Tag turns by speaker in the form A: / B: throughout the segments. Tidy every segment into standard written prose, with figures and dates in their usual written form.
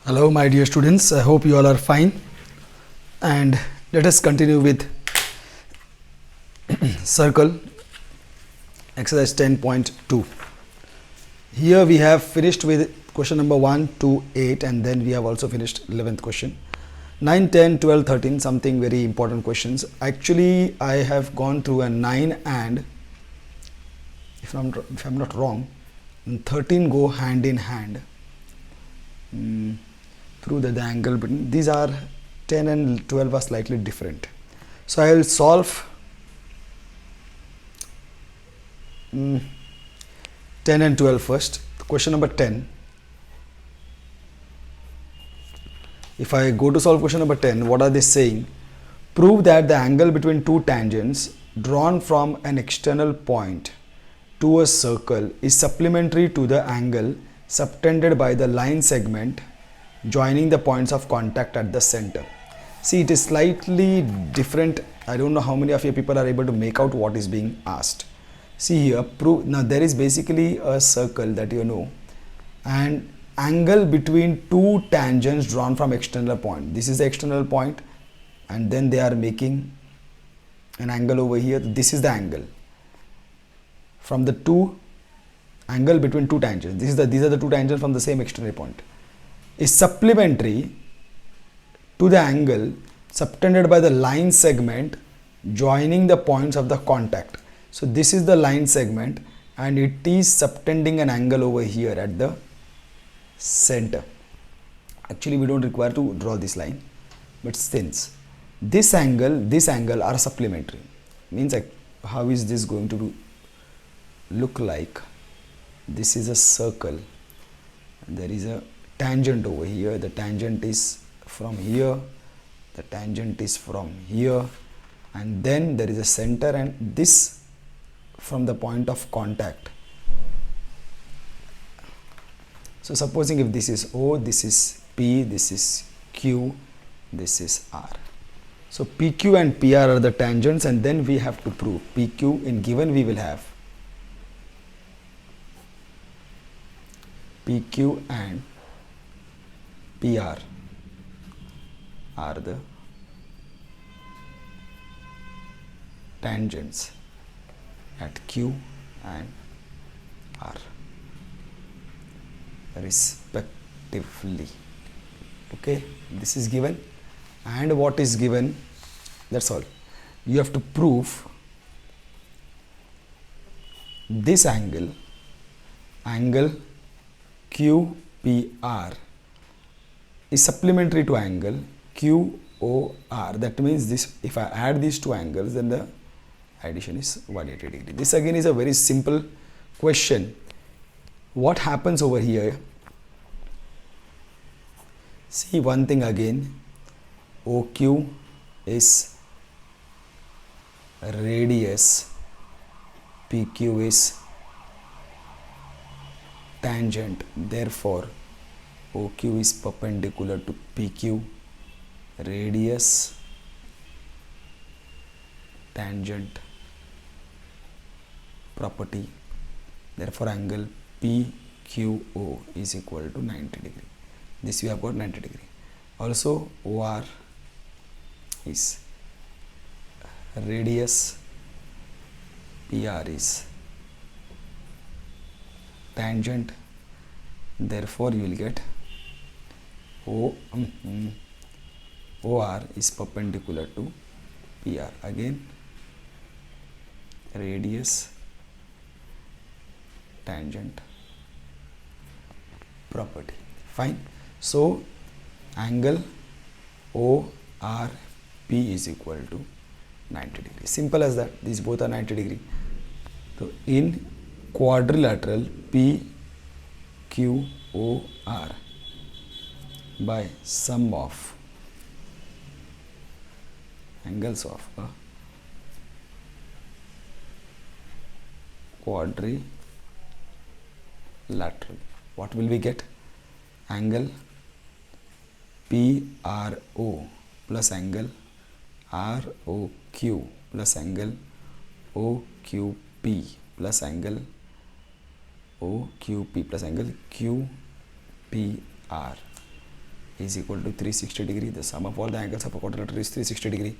A: Hello, my dear students. I hope you all are fine. And let us continue with circle exercise 10.2. Here we have finished with question number 1 to 8, and then we have also finished 11th question. 9, 10, 12, 13, something very important questions. Actually, I have gone through a 9 and, if I'm not wrong, 13 go hand in hand. Through the angle between these are 10 and 12 are slightly different. So I will solve 10 and 12 first. Question number 10. If I go to solve question number 10, what are they saying? Prove that the angle between two tangents drawn from an external point to a circle is supplementary to the angle subtended by the line segment joining the points of contact at the center. See, it is slightly different. I don't know how many of you people are able to make out what is being asked. See here, prove. Now there is basically a circle that you know, and angle between two tangents drawn from external point. This is the external point, and then they are making an angle over here. This is the angle from the two angle between two tangents. These are the two tangents from the same external point. Is supplementary to the angle subtended by the line segment joining the points of the contact. So this is the line segment and it is subtending an angle over here at the center. Actually, we don't require to draw this line, but since this angle are supplementary, means like how is this going to look like? This is a circle and there is a tangent over here. The tangent is from here, the tangent is from here, and then there is a center, and this from the point of contact. So supposing if this is O, this is P, this is Q, this is R. So PQ and PR are the tangents, and then we have to prove PQ in given we will have PQ and PR are the tangents at Q and R respectively. Okay, this is given, and what is given, that's all. You have to prove this angle QPR is supplementary to angle QOR. That means this, if I add these two angles, then the addition is 180 degree. This again is a very simple question. What happens over here? See one thing again, OQ is radius, PQ is tangent, therefore OQ is perpendicular to PQ, radius, tangent property, therefore angle PQO is equal to 90 degree. This we have got 90 degree. Also OR is radius, PR is tangent, therefore you will get OR is perpendicular to PR. Again radius, tangent property. Fine. So angle ORP is equal to 90 degree. Simple as that. These both are 90 degree. So in quadrilateral PQOR by sum of angles of a quadrilateral, what will we get? Angle PRO plus angle ROQ plus angle OQP plus angle OQP plus angle QPR is equal to 360 degree. The sum of all the angles of a quadrilateral is 360 degree.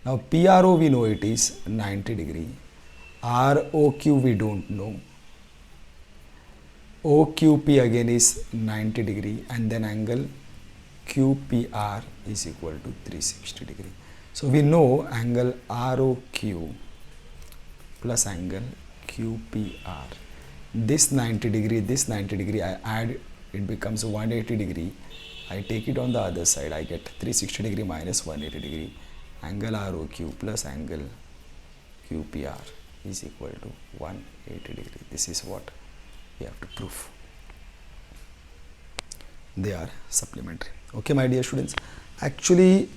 A: Now PRO we know it is 90 degree. ROQ we don't know. OQP again is 90 degree, and then angle QPR is equal to 360 degree. So we know angle ROQ plus angle QPR. This 90 degree, I add, it becomes 180 degree. I take it on the other side, I get 360 degree minus 180 degree. Angle ROQ plus angle QPR is equal to 180 degree. This is what we have to prove. They are supplementary. Okay, my dear students. Actually,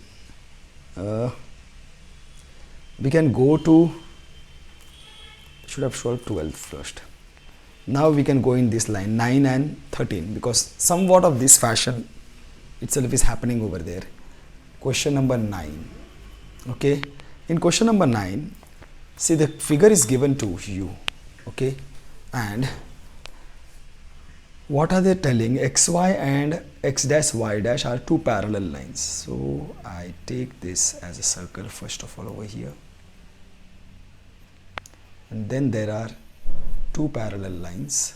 A: we can go to, should have solved 12 first. Now we can go in this line 9 and 13, because somewhat of this fashion itself is happening over there. Question number 9. Okay, in question number 9, see, the figure is given to you. Okay, and what are they telling? XY and X dash Y dash are two parallel lines. So I take this as a circle first of all over here, and then there are two parallel lines.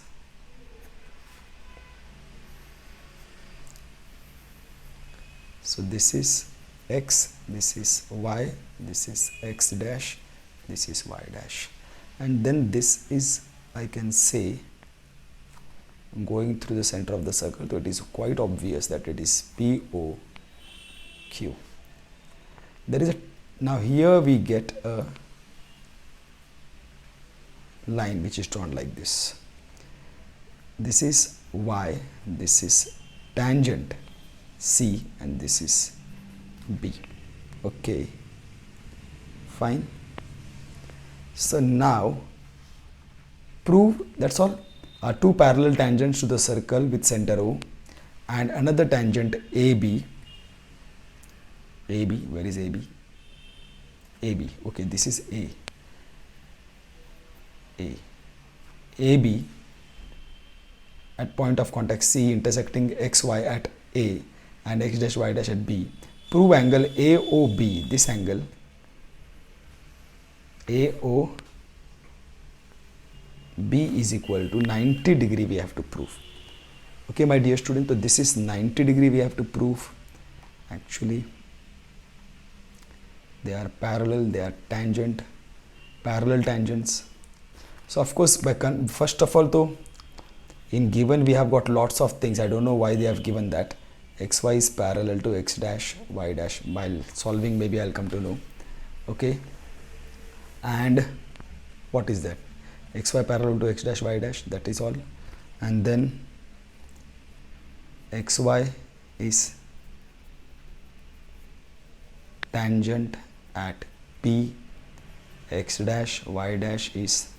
A: So this is X, this is Y, this is X dash, this is Y dash, and then this is, I can say, going through the center of the circle. So it is quite obvious that it is POQ. There is a, now here we get a line which is drawn like this. This is Y, this is tangent C, and this is B. Okay, fine. So now prove, that's all. Are two parallel tangents to the circle with center O, and another tangent AB. AB, where is AB? AB. Okay, this is A. AB at point of contact C intersecting XY at A and X dash Y dash at B. Prove angle AOB. This angle AOB is equal to 90 degree we have to prove. Okay, my dear student, so this is 90 degree we have to prove. Actually, they are parallel, they are tangent, parallel tangents. So of course, first of all, though, in given we have got lots of things. I don't know why they have given that XY is parallel to X dash Y dash. While solving, maybe I'll come to know. Okay, and what is that? XY parallel to X dash Y dash, that is all. And then XY is tangent at P, X dash Y dash is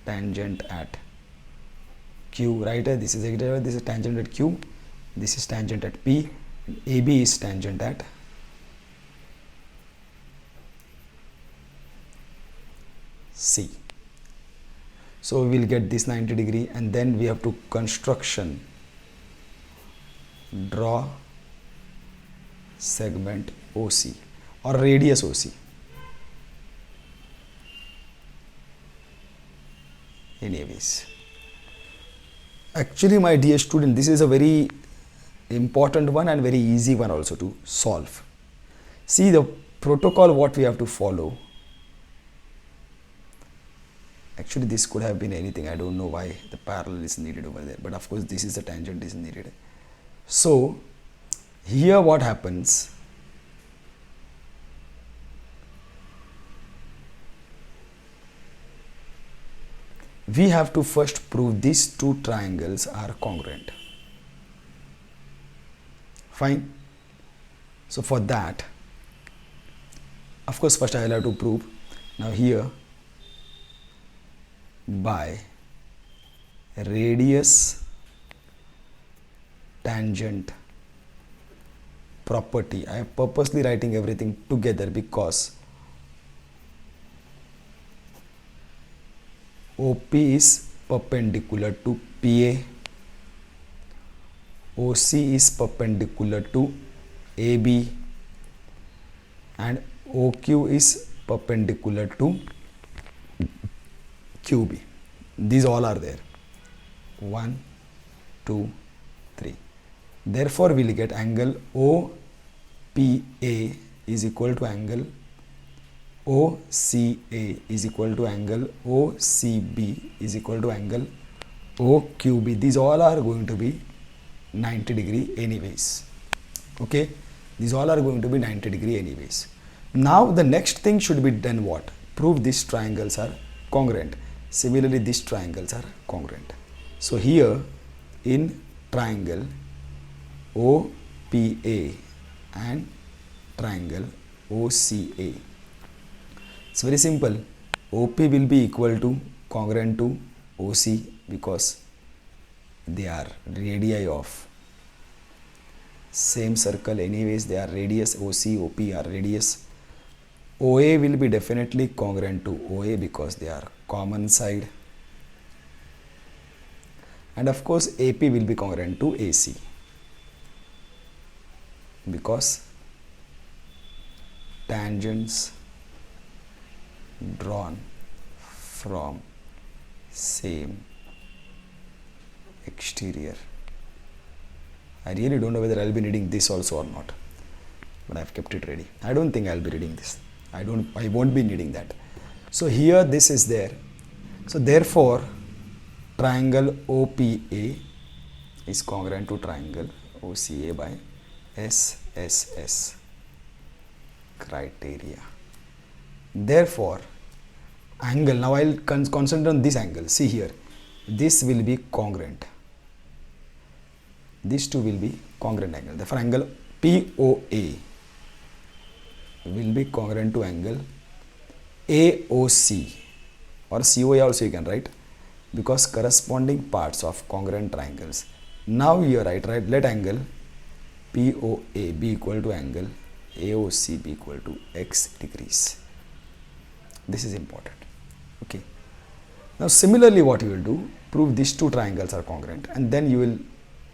A: tangent at Q, right? This is X dash Y, this is tangent at Q, this is tangent at P, and AB is tangent at C. So we will get this 90 degree, and then we have to construction, draw segment OC or radius OC. Anyways, actually, my dear student, this is a very important one and very easy one also to solve. See the protocol what we have to follow. Actually, this could have been anything. I don't know why the parallel is needed over there, but of course this is the tangent is needed. So here what happens, we have to first prove these two triangles are congruent. Fine. So for that, of course, first I will have to prove. Now here, by radius tangent property, I am purposely writing everything together because OP is perpendicular to PA, OC is perpendicular to AB and OQ is perpendicular to QB. These all are there. 1, 2, 3. Therefore, we will get angle OPA is equal to angle OCA is equal to angle OCB is equal to angle OQB. These all are going to be 90 degree anyways. Okay, these all are going to be 90 degree anyways. Now the next thing should be done what? Prove these triangles are congruent. Similarly, these triangles are congruent. So here in triangle OPA and triangle OCA, it's very simple. OP will be equal to congruent to OC because they are radii of same circle anyways. They are radius. OC, OP are radius. OA will be definitely congruent to OA because they are common side. And of course AP will be congruent to AC because tangents drawn from same exterior. I really don't know whether I'll be needing this also or not, but I've kept it ready. I don't think I'll be reading this. I won't be needing that. So here this is there. So therefore triangle OPA is congruent to triangle OCA by SSS criteria. Therefore angle, now I'll concentrate on this angle. See here, this will be congruent. These two will be congruent angle. Therefore angle POA will be congruent to angle AOC or COA also you can write because corresponding parts of congruent triangles. Now you write, let angle POA be equal to angle AOC be equal to x degrees. This is important. Okay. Now similarly what you will do, prove these two triangles are congruent and then you will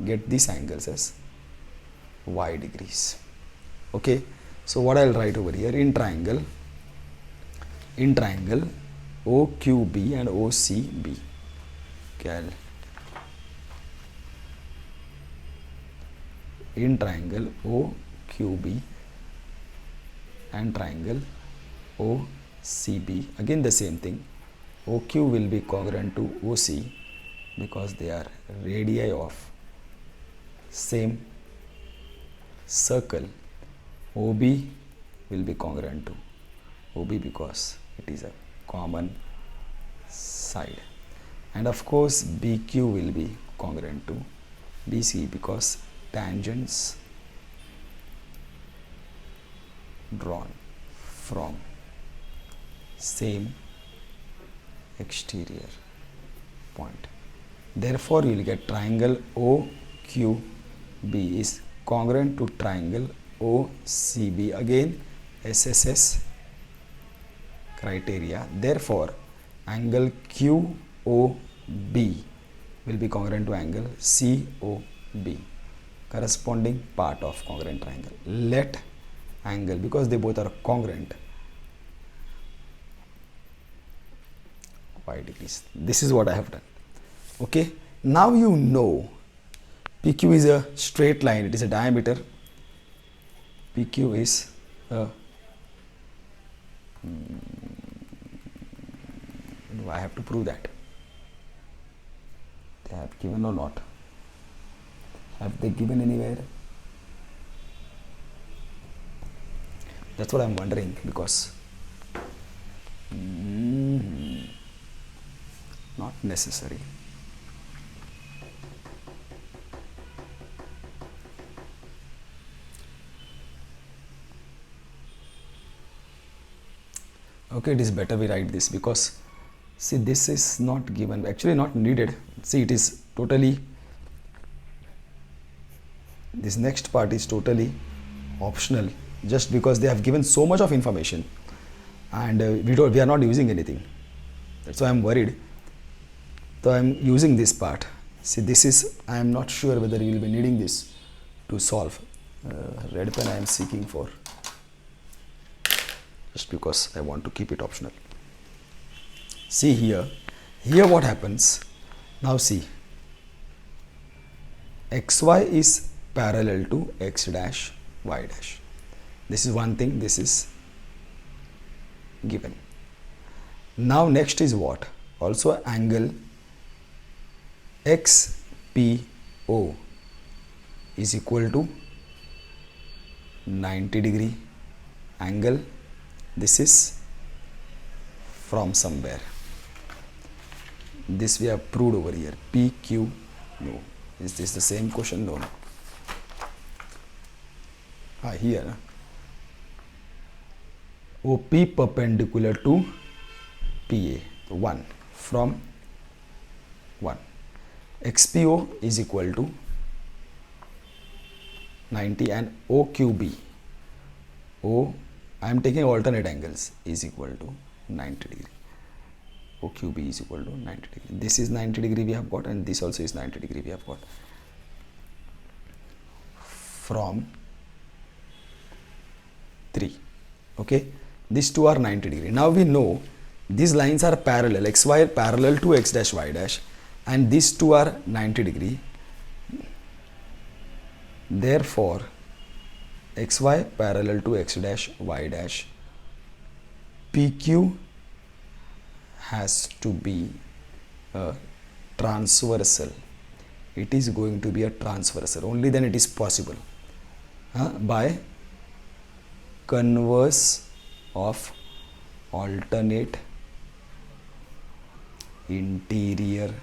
A: get these angles as y degrees. Okay. So what I'll write over here in triangle OQB and OCB. Okay, in triangle OQB and triangle OCB, again the same thing. OQ will be congruent to OC because they are radii of same circle. OB will be congruent to OB because it is a common side. And of course BQ will be congruent to BC because tangents drawn from same exterior point. Therefore you will get triangle OQB is congruent to triangle OCB, again SSS criteria. Therefore angle QOB will be congruent to angle COB, corresponding part of congruent triangle. Let angle, because they both are congruent, y degrees. This is what I have done. Okay, now you know PQ is a straight line, it is a diameter. PQ is a do I have to prove that? They have given or not? Have they given anywhere? That's what I'm wondering because not necessary. Okay, it is better we write this because see this is not given, actually not needed. See, it is totally, this next part is totally optional just because they have given so much of information and we are not using anything. That's why I'm worried. So I'm using this part See, this is, I am not sure whether you will be needing this to solve. Red pen I am seeking for, just because I want to keep it optional. See here what happens. Now see, xy is parallel to x dash y dash. This is one thing, this is given. Now next is what? Also angle XPO is equal to 90 degree angle. This is from somewhere. This we have proved over here. PQ, no. Is this the same question? No. Here. OP perpendicular to PA. 1 from 1. XPO is equal to 90 and OQB. I am taking alternate angles, is equal to 90 degree. OQB is equal to 90 degree. This is 90 degree we have got, and this also is 90 degree we have got. From 3. Okay, these two are 90 degree. Now we know these lines are parallel, xy parallel to x dash y dash, and these two are 90 degree. Therefore xy parallel to x dash y dash, PQ has to be a transversal. It is going to be a transversal. Only then it is possible by converse of alternate interior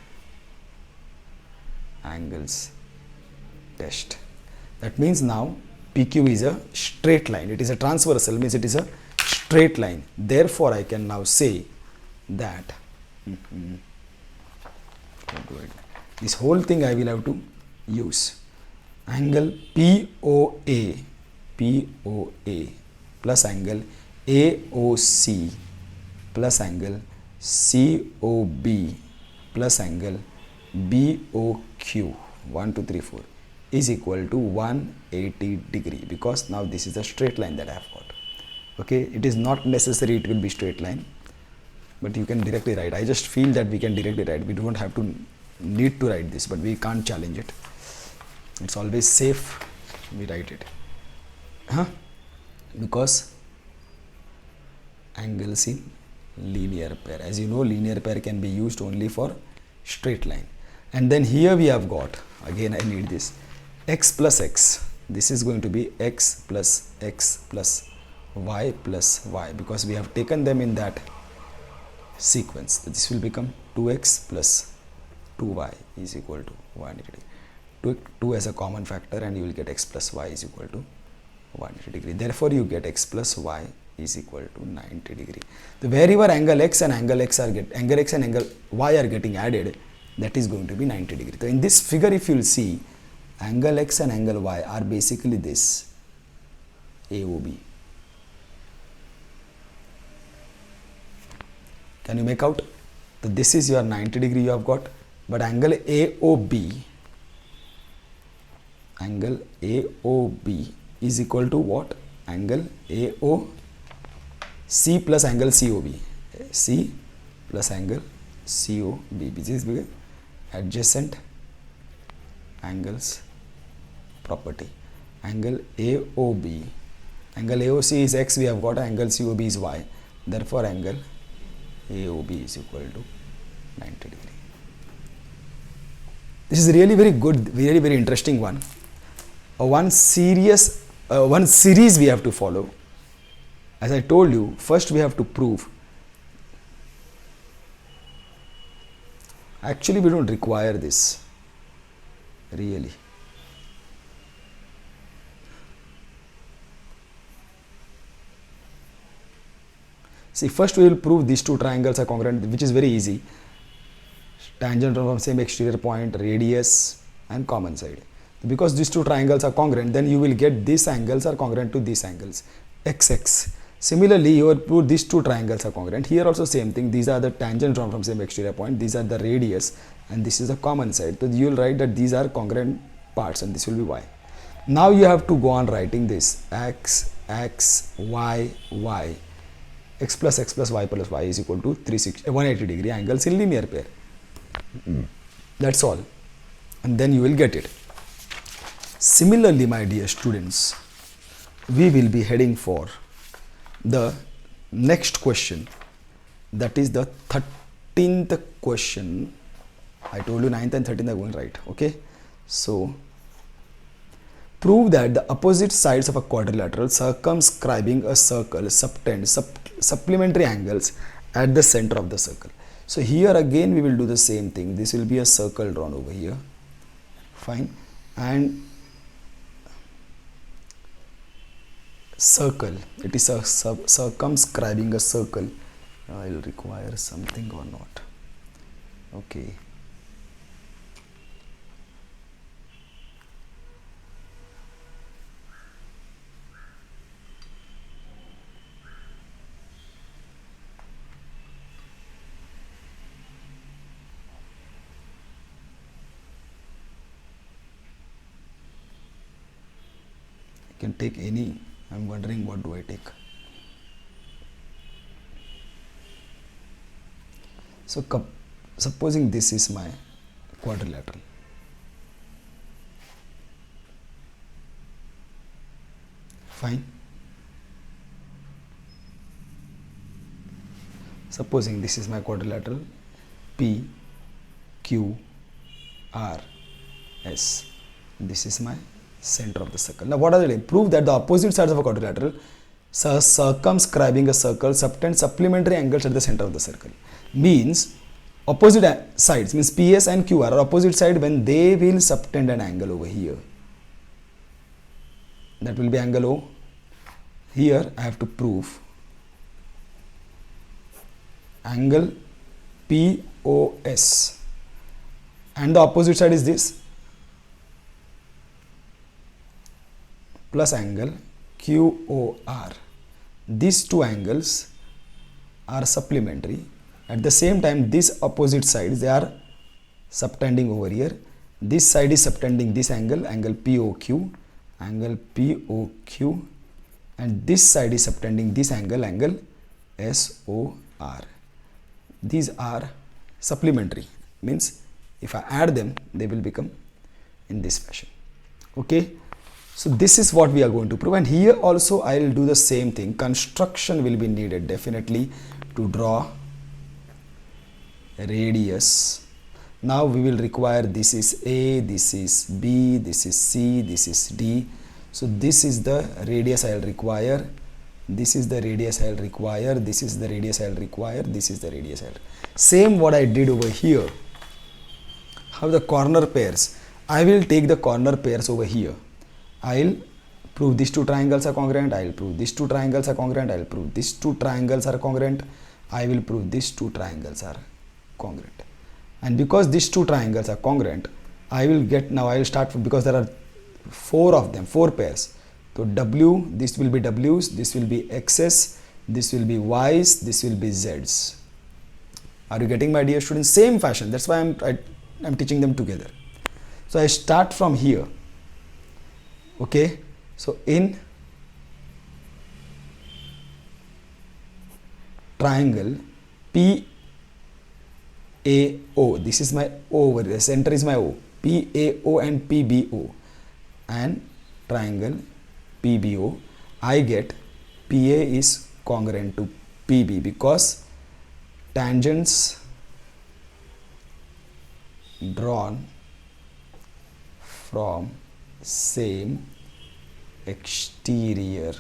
A: angles test. That means now PQ is a straight line. It is a transversal, means it is a straight line. Therefore I can now say that this whole thing I will have to use angle POA plus angle AOC plus angle COB plus angle BOQ 1 2 3 4 is equal to 180 degree, because now this is a straight line that I have got. Okay, it is not necessary it will be straight line, but you can directly write. I just feel that we can directly write. We don't have to need to write this, but we can't challenge it. It's always safe we write it. Because angles in linear pair. As you know, linear pair can be used only for straight line. And then here we have got, again I need this, x plus x. This is going to be x plus y plus y, because we have taken them in that sequence. This will become 2x plus 2y is equal to 180 degree. Take 2 as a common factor and you will get x plus y is equal to 180 degree. Therefore you get x plus y is equal to 90 degree. So wherever angle x and angle y are getting added, that is going to be 90 degree. So in this figure, if you will see, angle x and angle y are basically this AOB. Can you make out? So this is your 90 degree you have got, but angle AOB is equal to what? Angle AOC plus angle COB. C plus angle COB. This is adjacent angles property. Angle AOB. Angle AOC is x, we have got, angle COB is y. Therefore angle AOB is equal to 90 degree. This is really very good, very interesting one. One series we have to follow. As I told you, first we have to prove. Actually, we don't require this, really. See, first we will prove these two triangles are congruent, which is very easy. Tangent from same exterior point, radius and common side. Because these two triangles are congruent, then you will get these angles are congruent to these angles. XX. Similarly, you will prove these two triangles are congruent. Here also same thing. These are the tangents drawn from same exterior point. These are the radius and this is the common side. So you will write that these are congruent parts and this will be y. Now you have to go on writing this x, x, y, y. X plus y plus y is equal to 180 degree angles in linear pair. That's all. And then you will get it. Similarly, my dear students, we will be heading for the next question, that is the 13th question. I told you 9th and 13th are going right. Okay, so prove that the opposite sides of a quadrilateral circumscribing a circle subtend supplementary angles at the center of the circle. So here again we will do the same thing. This will be a circle drawn over here, fine, and circle, it is a circumscribing a circle. I will require something or not. Okay, you can take any. I'm wondering what do I take. So supposing this is my quadrilateral. Fine. Supposing this is my quadrilateral P, Q, R, S. This is my center of the circle. Now what are they doing? Prove that the opposite sides of a quadrilateral circumscribing a circle subtend supplementary angles at the center of the circle. Means opposite sides, means PS and QR are opposite side when they will subtend an angle over here. That will be angle O. Here I have to prove angle POS and the opposite side is this, plus angle QOR. These two angles are supplementary. At the same time, these opposite sides, they are subtending over here. This side is subtending this angle, angle POQ, and this side is subtending this angle, angle SOR. These are supplementary, means if I add them, they will become in this fashion. Okay. So this is what we are going to prove, and here also I will do the same thing. Construction will be needed definitely to draw radius. Now we will require, this is A, this is B, this is C, this is D. So this is the radius I will require, this is the radius I will require, this is the radius I will require, this is the radius I will. Same what I did over here. Have the corner pairs. I will take the corner pairs over here. I will prove these two triangles are congruent, I will prove these two triangles are congruent, I will prove these two triangles are congruent, I will prove these two triangles are congruent. And because these two triangles are congruent, I will get, now I will start from, because there are four of them, four pairs. So W, this will be W's, this will be X's, this will be Y's, this will be Z's. Are you getting, my dear students? Same fashion, that's why I'm teaching them together. So I start from here. Okay, so in triangle PAO, this is my O over here, the center is my O, PAO and PBO, and triangle PBO, I get PA is congruent to PB because tangents drawn from same exterior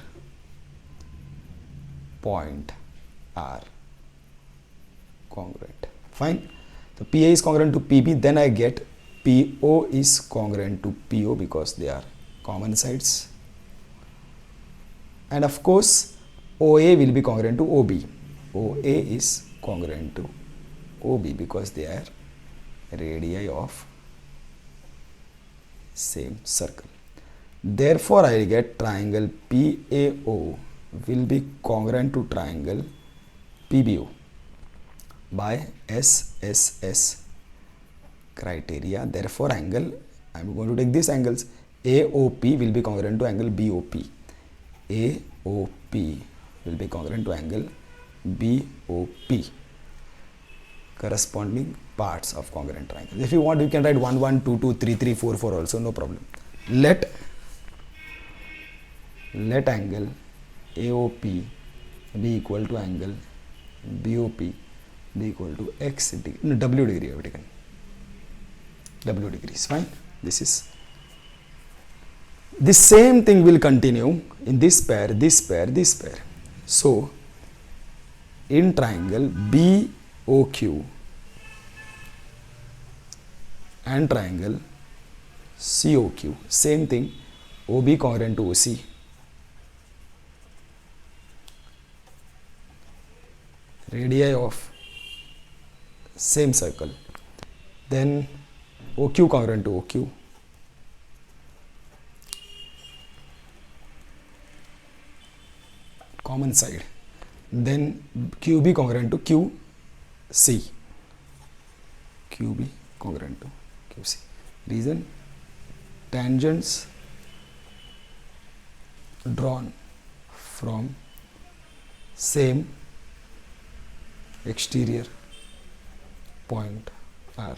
A: point are congruent. Fine. So PA is congruent to PB, then I get PO is congruent to PO because they are common sides. And of course, OA will be congruent to OB. OA is congruent to OB because they are radii of same circle. Therefore, I get triangle PAO will be congruent to triangle PBO by SSS criteria. Therefore, angle, I am going to take these angles. AOP will be congruent to angle BOP. AOP will be congruent to angle BOP. Corresponding parts of congruent triangle. If you want, you can write 1, 1, 2, 2, 3, 3, 4, 4 also, no problem. Let angle AOP be equal to angle BOP be equal to x degree, no, W degree I have taken. W degrees, fine. This is, the same thing will continue in this pair, this pair, this pair. So, in triangle BOQ and triangle COQ, same thing, OB congruent to OC. Radii of same circle, then OQ congruent to OQ, common side, then QB congruent to QC, QB congruent to QC. Reason, tangents drawn from same exterior point are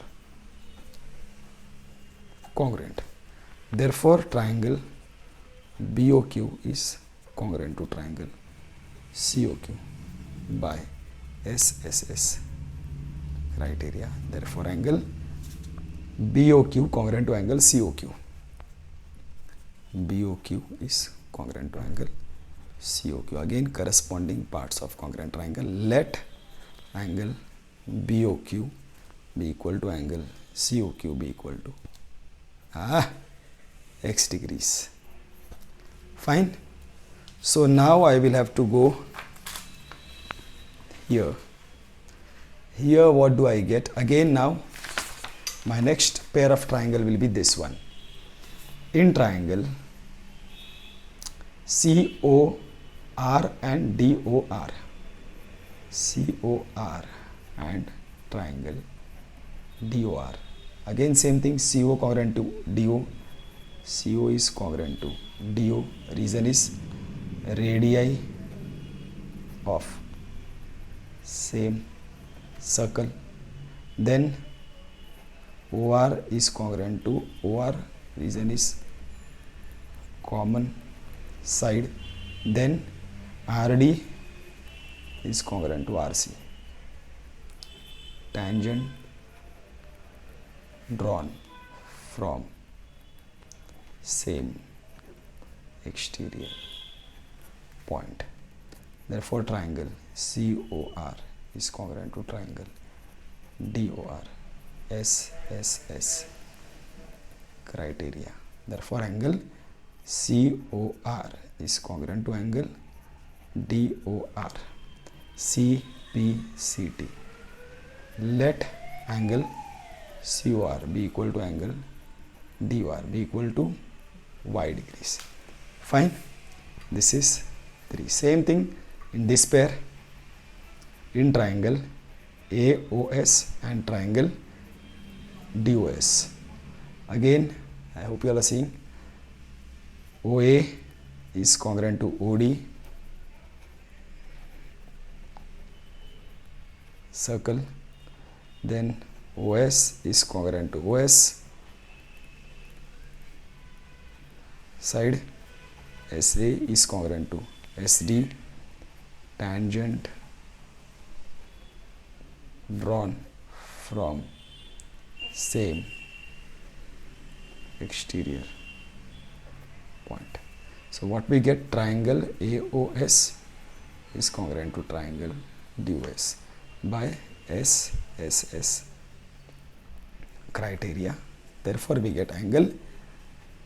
A: congruent. Therefore, triangle BOQ is congruent to triangle COQ by SSS criteria. Therefore, angle BOQ congruent to angle COQ. BOQ is congruent to angle COQ. Again, corresponding parts of congruent triangle. Let angle BOQ be equal to angle COQ be equal to x degrees. Fine. So now I will have to go here. Here what do I get? Again now my next pair of triangle will be this one. In triangle COR and DOR. COR and triangle DOR. Again same thing, CO congruent to DO. CO is congruent to DO. Reason is radii of same circle. Then OR is congruent to OR. Reason is common side. Then RD is congruent to RC. Tangent drawn from same exterior point. Therefore, triangle COR is congruent to triangle DOR. SSS criteria. Therefore, angle COR is congruent to angle DOR. CPCT. Let angle COR be equal to angle DOR be equal to y degrees. Fine. This is 3. Same thing in this pair, in triangle AOS and triangle DOS. Again, I hope you all are seeing, OA is congruent to OD circle, then OS is congruent to OS side, SA is congruent to SD, tangent drawn from same exterior point. So what we get, triangle AOS is congruent to triangle DOS by SSS criteria. Therefore, we get angle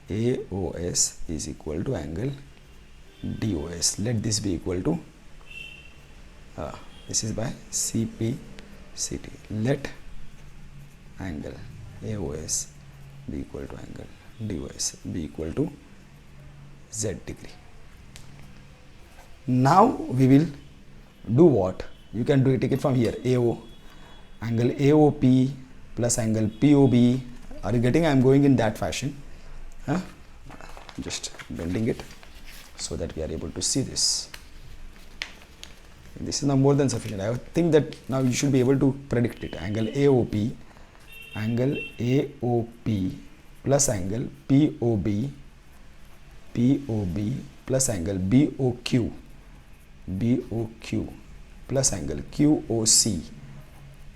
A: AOS is equal to angle DOS. Let this be equal to, this is by CPCT. Let angle AOS be equal to angle DOS be equal to Z degree. Now we will do what? You can do it, take it from here. AO, angle AOP plus angle POB. Are you getting? I am going in that fashion. Huh? Just bending it so that we are able to see this. This is now more than sufficient. I think that now you should be able to predict it. Angle AOP plus angle POB plus angle BOQ plus angle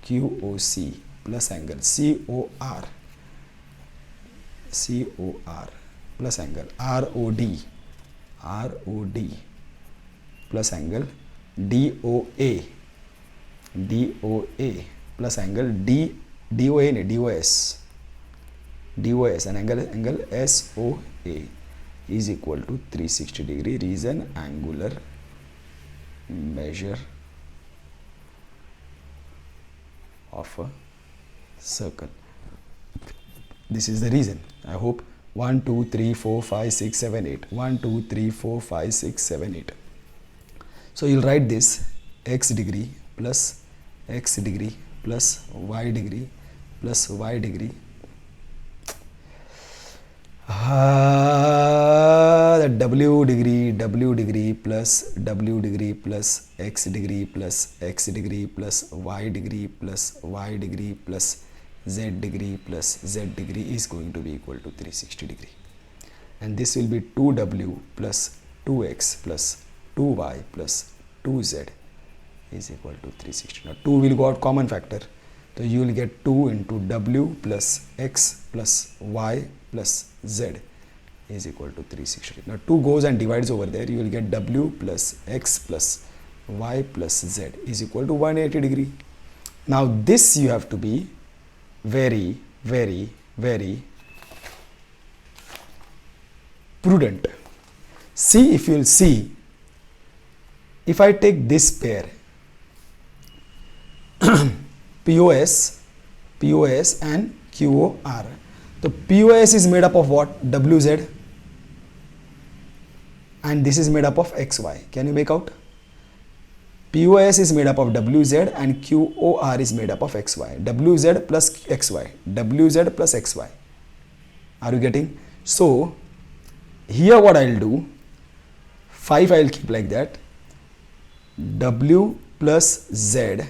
A: QOC plus angle COR plus angle ROD plus angle DOA plus angle DOS and angle SOA is equal to 360 degree. Reason, angular measure of a circle. This is the reason. I hope 1 2 3 4 5 6 7 8 1 2 3 4 5 6 7 8. So you'll write this x degree plus y degree plus y degree. That w degree plus x degree plus y degree plus z degree is going to be equal to 360 degree, and this will be 2w plus 2x plus 2y plus 2z is equal to 360. Now 2 will go out common factor, so you will get 2 into w plus x plus y plus z is equal to 360. Now 2 goes and divides over there, you will get w plus x plus y plus z is equal to 180 degree. Now this you have to be very prudent. See, if you will see, if I take this pair POS and QOR, the POS is made up of what? WZ, and this is made up of XY. Can you make out? POS is made up of WZ and QOR is made up of XY. WZ plus XY. Are you getting? So here what I will do, 5 I will keep like that. W plus Z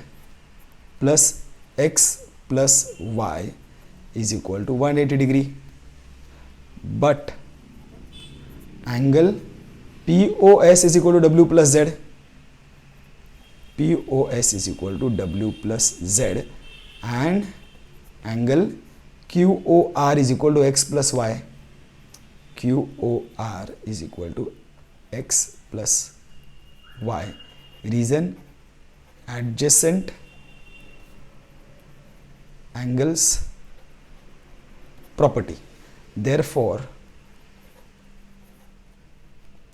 A: plus X plus Y is equal to 180 degree. But angle POS is equal to W plus Z. POS is equal to W plus Z, and angle QOR is equal to X plus Y. QOR is equal to X plus Y. Reason, adjacent angles property. Therefore,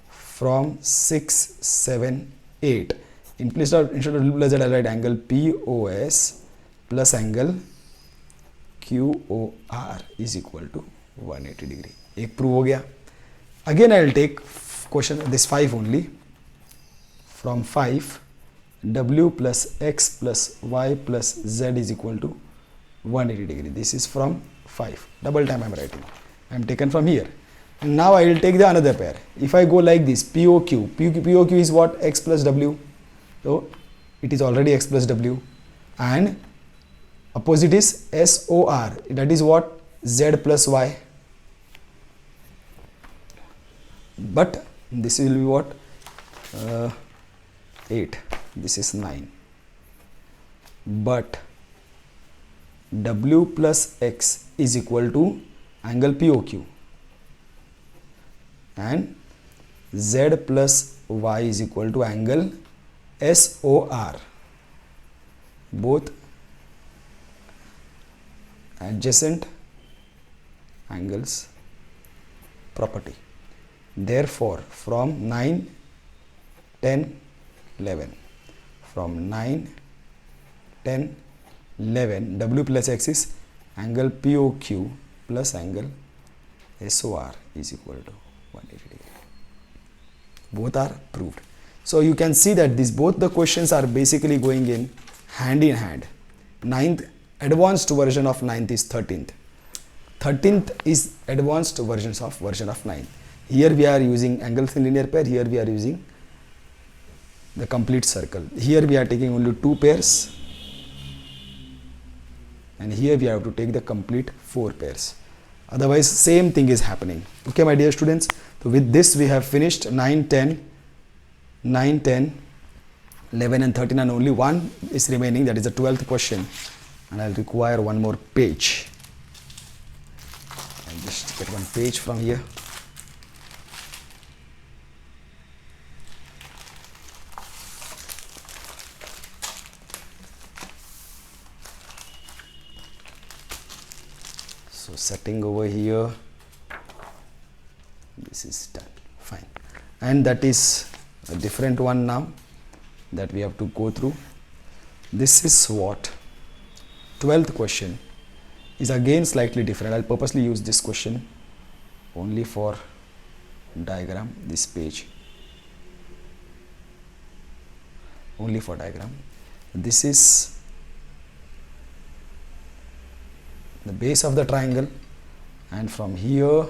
A: from 6, 7, 8, instead of W plus Z, I will write angle POS plus angle QOR is equal to 180 degree. एक prove हो गया. Again I will take question this 5 only. From 5, W plus X plus Y plus Z is equal to 180 degree. This is from 5. Double time I am writing. I am taken from here. And now I will take the another pair. If I go like this, POQ is what? X plus W. So it is already X plus W. And opposite is SOR. That is what? Z plus Y. But this will be what? 8. This is 9. But W plus X is equal to angle POQ, and Z plus Y is equal to angle SOR. Both adjacent angles property. Therefore, from 9, 10, 11, from 9, 10, 11, W plus X is angle POQ plus angle SOR is equal to 180 degree. Both are proved. So you can see that these both the questions are basically going in hand. Ninth advanced version of ninth is 13th. 13th is advanced version of 9th. Here we are using angles in linear pair. Here we are using the complete circle. Here we are taking only 2 pairs. And here we have to take the complete 4 pairs. Otherwise, same thing is happening. Okay, my dear students. So with this, we have finished 9, 10, 11 and 13, and only one is remaining. That is the 12th question. And I'll require one more page. I'll just get one page from here. So setting over here, this is done, fine. And that is a different one now that we have to go through. This is what 12th question is again slightly different. I'll purposely use this question only for diagram, this page only for diagram. This is the base of the triangle, and from here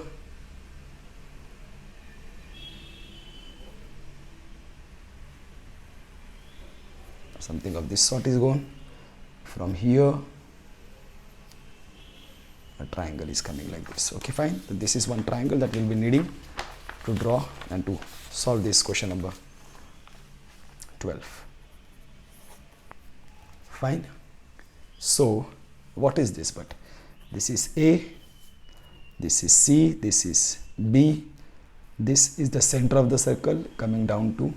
A: something of this sort is gone. From here a triangle is coming like this. Okay, fine. So this is one triangle that we'll be needing to draw and to solve this question number 12. Fine. So what is this? But this is A, this is C, this is B, this is the center of the circle coming down to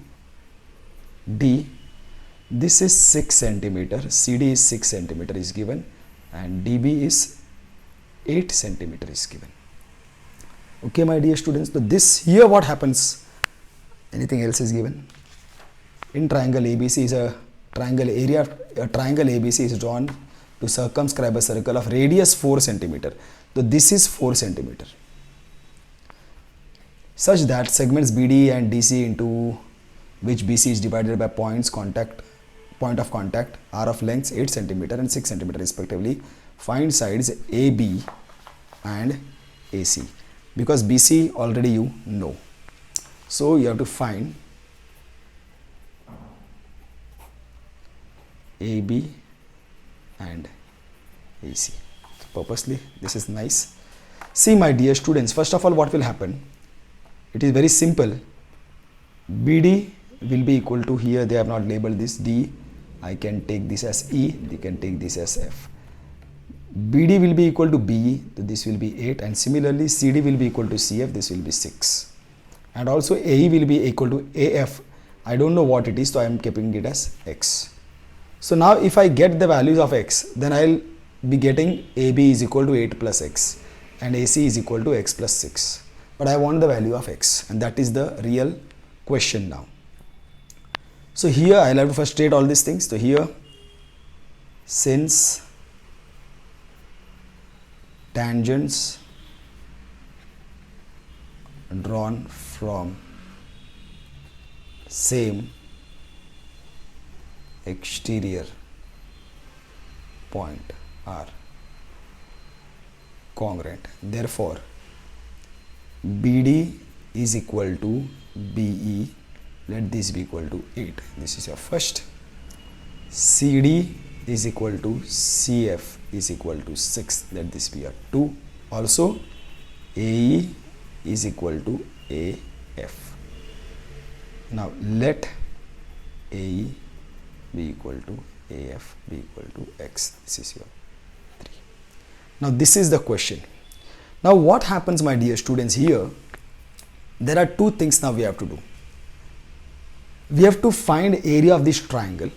A: D. This is 6 centimeter, CD is 6 centimeter is given, and DB is 8 centimeter is given. Okay, my dear students, so this here what happens, anything else is given. In triangle ABC is a triangle area, a triangle ABC is drawn to circumscribe a circle of radius 4 centimeter. So this is 4 centimeter. Such that segments BD and DC into which BC is divided by point of contact are of lengths 8 centimeter and 6 centimeter respectively. Find sides AB and AC. Because BC already you know. So you have to find AB and AC. Purposely, this is nice. See, my dear students, first of all, what will happen? It is very simple. BD will be equal to, here they have not labeled this D. I can take this as E, they can take this as F. BD will be equal to BE, so this will be 8, and similarly CD will be equal to CF, this will be 6. And also AE will be equal to AF. I don't know what it is, so I am keeping it as X. So now if I get the values of X, then I'll be getting AB is equal to 8 plus X and AC is equal to X plus 6. But I want the value of X, and that is the real question now. So here I'll have to first state all these things. So here, since tangents drawn from same exterior point are congruent, therefore BD is equal to BE, let this be equal to 8, this is your first. CD is equal to CF is equal to 6, let this be a 2. Also AE is equal to AF. Now let AE be equal to AF be equal to X, this is your 3. Now this is the question. Now what happens, my dear students, here there are two things now we have to do. We have to find area of this triangle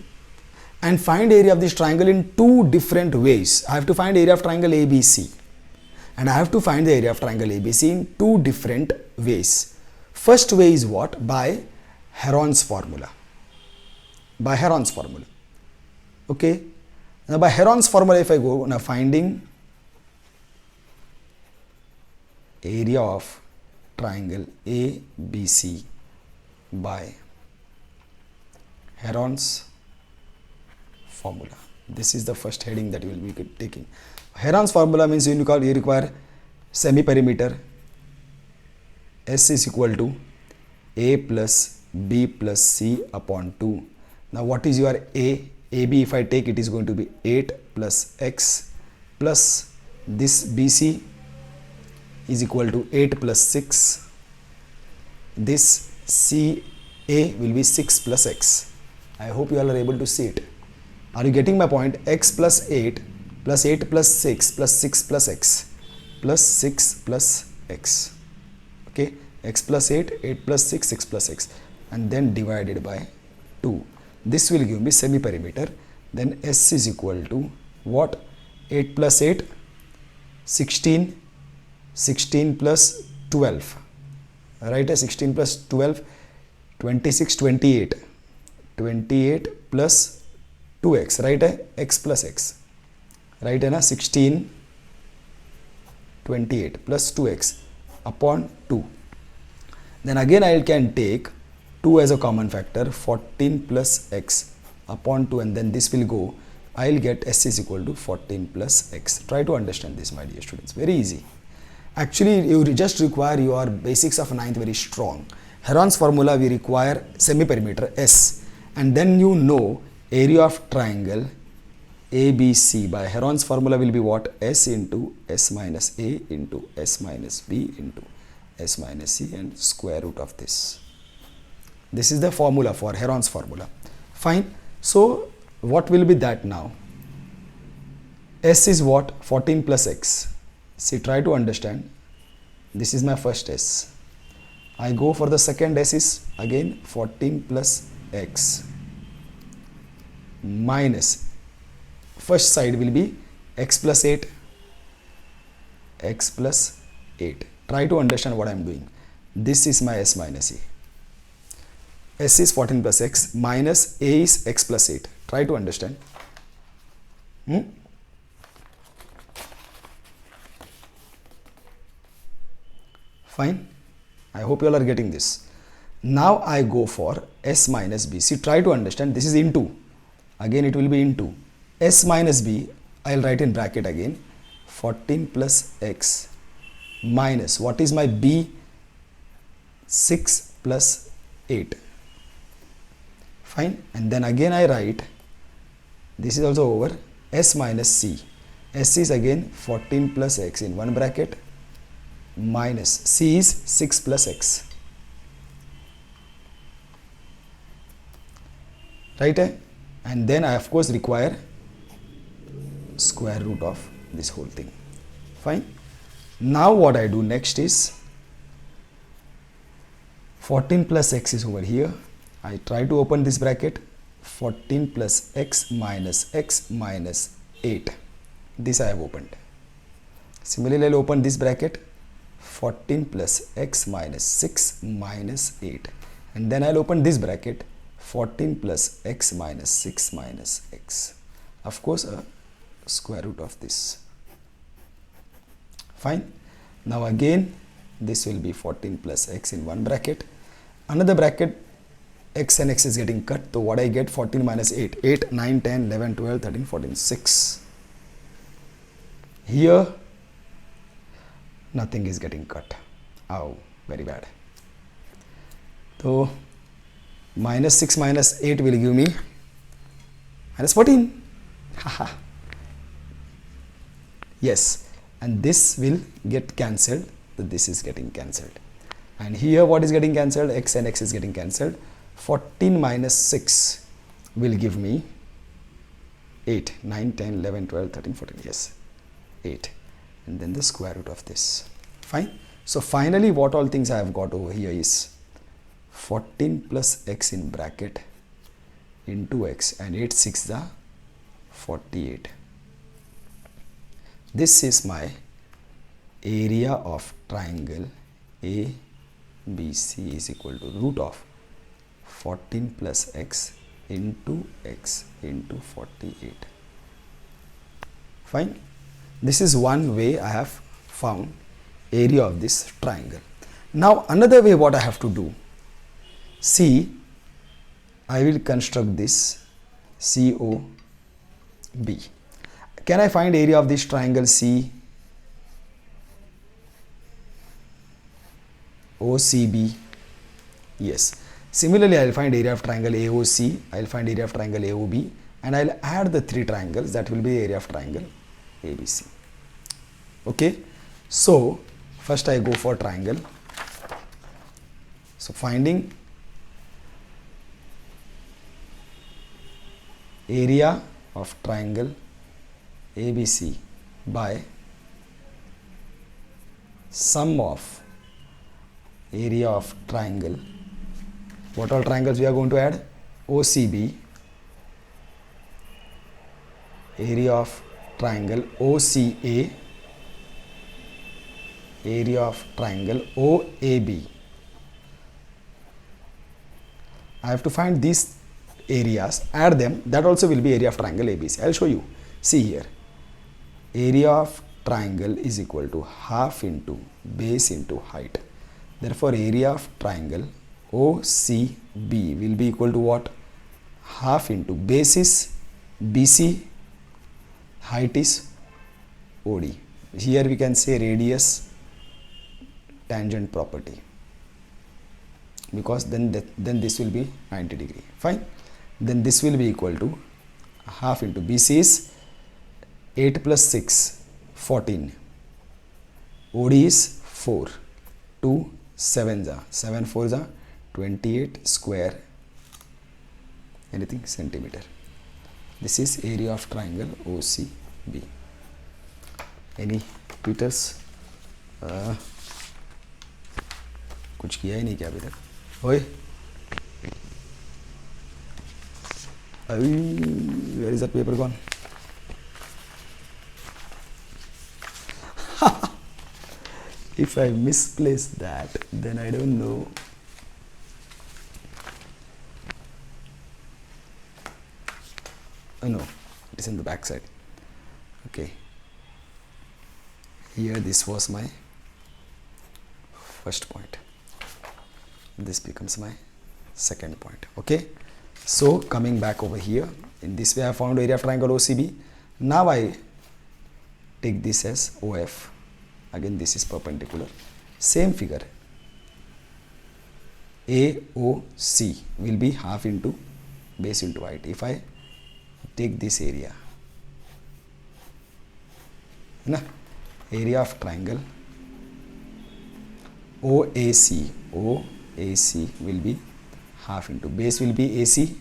A: and find area of this triangle in two different ways. I have to find area of triangle ABC and I have to find the area of triangle ABC in two different ways. First way is what? By Heron's formula. By Heron's formula. Okay. Now by Heron's formula, if I go now finding area of triangle ABC by Heron's formula. This is the first heading that you will be taking. Heron's formula means you require semi-perimeter. S is equal to A plus B plus C upon 2. Now what is your A? AB if I take, it is going to be 8 plus X plus this BC is equal to 8 plus 6. This CA will be 6 plus X. I hope you all are able to see it. Are you getting my point? X plus 8 plus 8 plus 6 plus 6 plus X plus 6 plus X. Okay, X plus 8, 8 plus 6, 6 plus X, and then divided by 2. This will give me semi-perimeter. Then S is equal to what? 8 plus 8, 16, 16 plus 12. Right, 16 plus 12, 26, 28. 28 plus 2x, right? X plus X. Right, 16, 28 plus 2x upon 2. Then again I can take 2 as a common factor, 14 plus x upon 2, and then this will go. I will get S is equal to 14 plus x. Try to understand this, my dear students. Very easy. Actually, you just require your basics of 9th very strong. Heron's formula, we require semi-perimeter S, and then you know area of triangle ABC by Heron's formula will be what? S into S minus A into S minus B into S minus C and square root of this. This is the formula for Heron's formula. Fine. So what will be that now? S is what? 14 plus x. See, try to understand. This is my first S. I go for the second S is again 14 plus x minus, first side will be x plus 8, x plus 8. Try to understand what I am doing. This is my S minus A. S is 14 plus x minus A is x plus 8. Try to understand. Fine. I hope you all are getting this. Now I go for S minus B. See, try to understand. This is into. Again it will be into. S minus B, I will write in bracket again. 14 plus x minus, what is my B? 6 plus 8. Fine. And then again I write, this is also over, S minus C. S is again 14 plus x in one bracket minus C is 6 plus x. Right? And then I of course require square root of this whole thing. Fine. Now what I do next is 14 plus x is over here. I try to open this bracket. 14 plus x minus 8. This I have opened. Similarly, I will open this bracket. 14 plus x minus 6 minus 8. And then I will open this bracket. 14 plus x minus 6 minus x. Of course, a square root of this. Fine. Now again, this will be 14 plus x in one bracket. Another bracket, x and x is getting cut. So what I get? 14 minus 8. 8, 9, 10, 11, 12, 13, 14, 6. Here, nothing is getting cut. Oh, very bad. So, minus 6 minus 8 will give me minus 14. Yes, and this will get cancelled. So this is getting cancelled. And here what is getting cancelled? X and x is getting cancelled. 14 minus 6 will give me 8, 9, 10, 11, 12, 13, 14. Yes, 8. And then the square root of this. Fine. So finally what all things I have got over here is 14 plus x in bracket into x, and 8 6 the 48. This is my area of triangle ABC is equal to root of 14 plus x into 48. Fine. This is one way I have found area of this triangle. Now another way what I have to do. See, I will construct this COB. Can I find area of this triangle COCB? Yes. Similarly, I will find area of triangle AOC, I will find area of triangle AOB, and I will add the three triangles. That will be area of triangle ABC. Okay. So first I go for triangle. So finding area of triangle ABC by sum of area of triangle. What all triangles we are going to add? OCB, area of triangle OCA, area of triangle OAB. I have to find these areas, add them, that also will be area of triangle ABC. I will show you. See here, area of triangle is equal to half into base into height. Therefore, area of triangle OCB will be equal to what? Half into base is BC, height is OD. Here we can say radius tangent property, because then this will be 90 degree. Fine. Then this will be equal to half into BC is 8 plus 6, 14. OD is 4. 2 7 7 4 28 square anything centimeter. This is area of triangle OCB. Any tweeters? कुछ किया ही नहीं क्या अभी तक? ओए, where is that paper gone? If I misplace that, then I don't know. Oh no, it is in the back side. Okay. Here this was my first point. This becomes my second point. Okay. So coming back over here, in this way I have found area of triangle OCB. Now I take this as OF. Again this is perpendicular. Same figure. AOC will be half into base into height. If I take this area, area of triangle OAC will be half into base will be AC,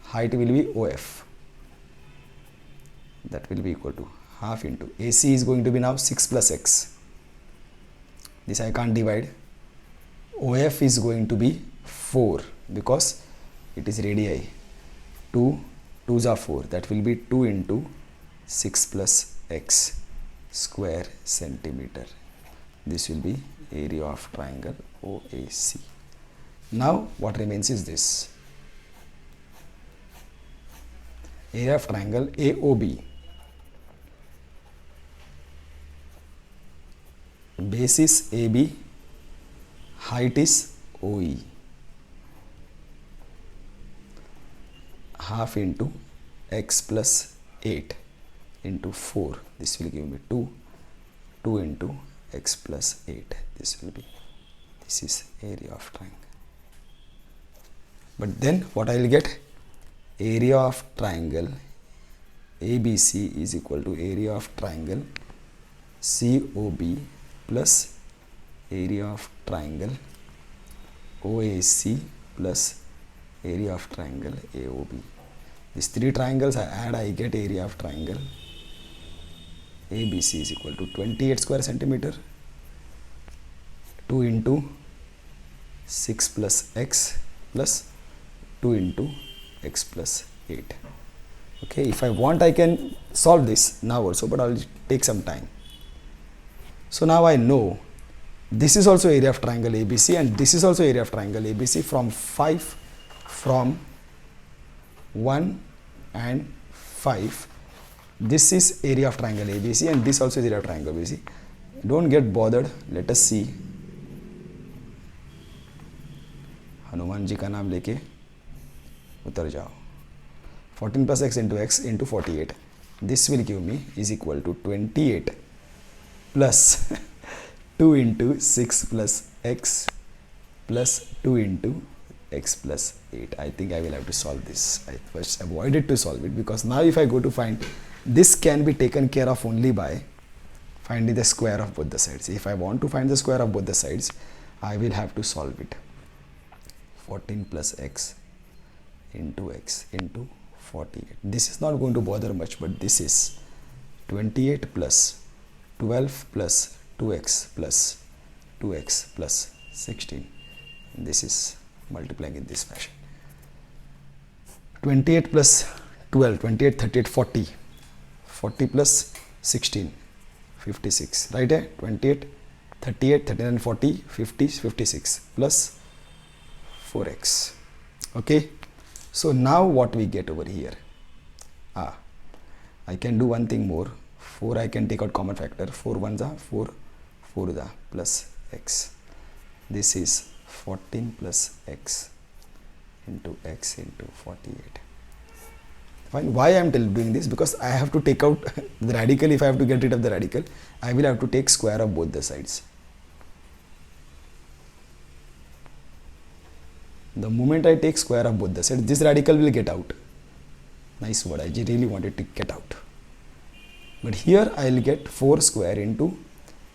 A: height will be OF. That will be equal to half into AC is going to be now 6 plus X. This I can't divide. OF is going to be 4 because it is radii. 2 2s are 4. That will be 2 into 6 plus X square centimeter. This will be area of triangle OAC. Now what remains is this. Area of triangle AOB. Base is AB, height is OE. Half into X plus 8 into 4. This will give me 2. 2 into X plus 8. This is area of triangle. But then what I will get? Area of triangle ABC is equal to area of triangle COB plus area of triangle OAC plus area of triangle AOB. These three triangles I add, I get area of triangle ABC is equal to 28 square centimeter. 2 into 6 plus X plus 2 into X plus 8. Okay, if I want I can solve this now also, but I will take some time. So now I know this is also area of triangle ABC and this is also area of triangle ABC from 1 and 5. This is area of triangle ABC and this also is area of triangle ABC. Don't get bothered. Let us see. Hanuman ji का नाम लेके उतर जाओ. 14 plus x into 48. This will give me is equal to 28 plus 2 into 6 plus x plus 2 into x plus 8. I think I will have to solve this. I first avoided to solve it because now if I go to find, this can be taken care of only by finding the square of both the sides. If I want to find the square of both the sides, I will have to solve it. 14 plus x into 48. This is not going to bother much, but this is 28 plus 12 plus 2x plus 2x plus 16. This is multiplying in this fashion. 28 plus 12, 28, 38, 40. 40 plus 16, 56. Right? 28, 38, 39, 40, 50, 56 plus 4x. Okay. So now what we get over here? I can do one thing more. 4 I can take out common factor. 4 ones are 4, 4 is plus x. This is 14 plus x into 48. Fine. Why I am doing this? Because I have to take out the radical. If I have to get rid of the radical, I will have to take square of both the sides. The moment I take square of both the sides, this radical will get out. Nice word, I really wanted to get out. But here I will get 4 square into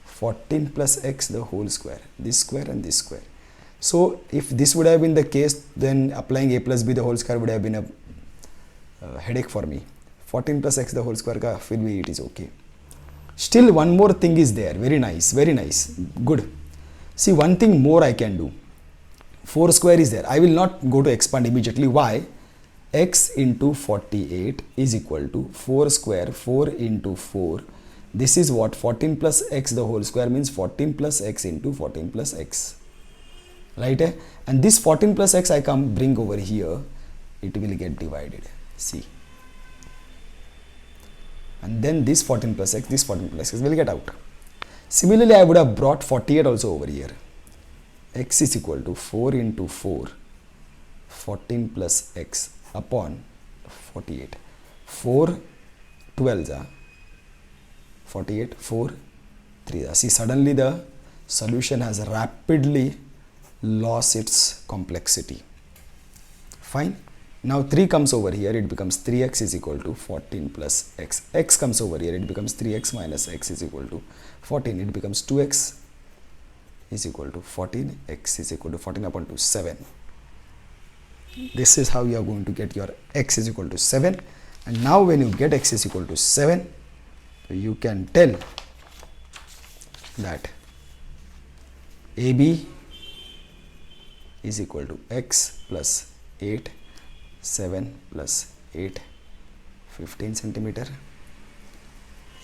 A: 14 plus x the whole square. This square and this square. So if this would have been the case, then applying a plus b the whole square would have been a headache for me. 14 plus x the whole square ka fir bhi it is okay. Still one more thing is there. Very nice, very nice. Good. See, one thing more I can do. 4 square is there. I will not go to expand immediately. Why? X into 48 is equal to 4 square, 4 into 4. This is what? 14 plus x the whole square means 14 plus x into 14 plus x. Right? And this 14 plus x I come bring over here. It will get divided. See. And then this 14 plus x, this 14 plus x will get out. Similarly, I would have brought 48 also over here. X is equal to 4 into 4, 14 plus x upon 48. 4 12s are 48, 4 3. See, suddenly the solution has rapidly lost its complexity. Fine. Now 3 comes over here, it becomes 3x is equal to 14 plus x. X comes over here, it becomes 3x minus x is equal to 14. It becomes 2x is equal to 14, x is equal to 14 upon 2, 7. This is how you are going to get your x is equal to 7. And now when you get x is equal to 7, you can tell that AB is equal to x plus 8, 7 plus 8, 15 centimeter.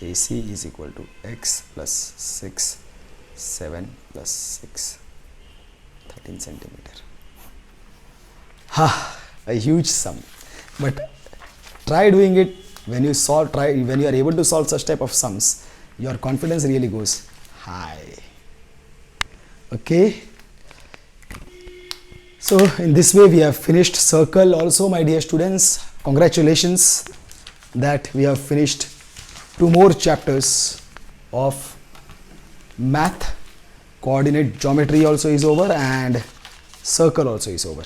A: AC is equal to x plus 6, 7 plus 6, 13 centimeter. A huge sum. But try doing it. When you solve, when you are able to solve such type of sums, your confidence really goes high. Okay. So in this way we have finished circle also, my dear students. Congratulations that we have finished 2 more chapters of math. Coordinate geometry also is over and circle also is over.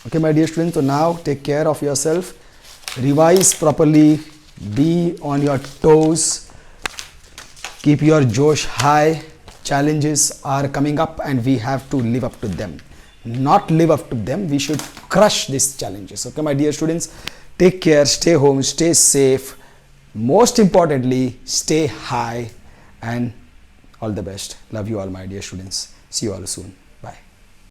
A: Okay, my dear students, so now take care of yourself, revise properly, be on your toes, keep your josh high. Challenges are coming up and we have to live up to them. Not live up to them, we should crush these challenges. Okay, my dear students, take care, stay home, stay safe. Most importantly, stay high and all the best. Love you all, my dear students. See you all soon.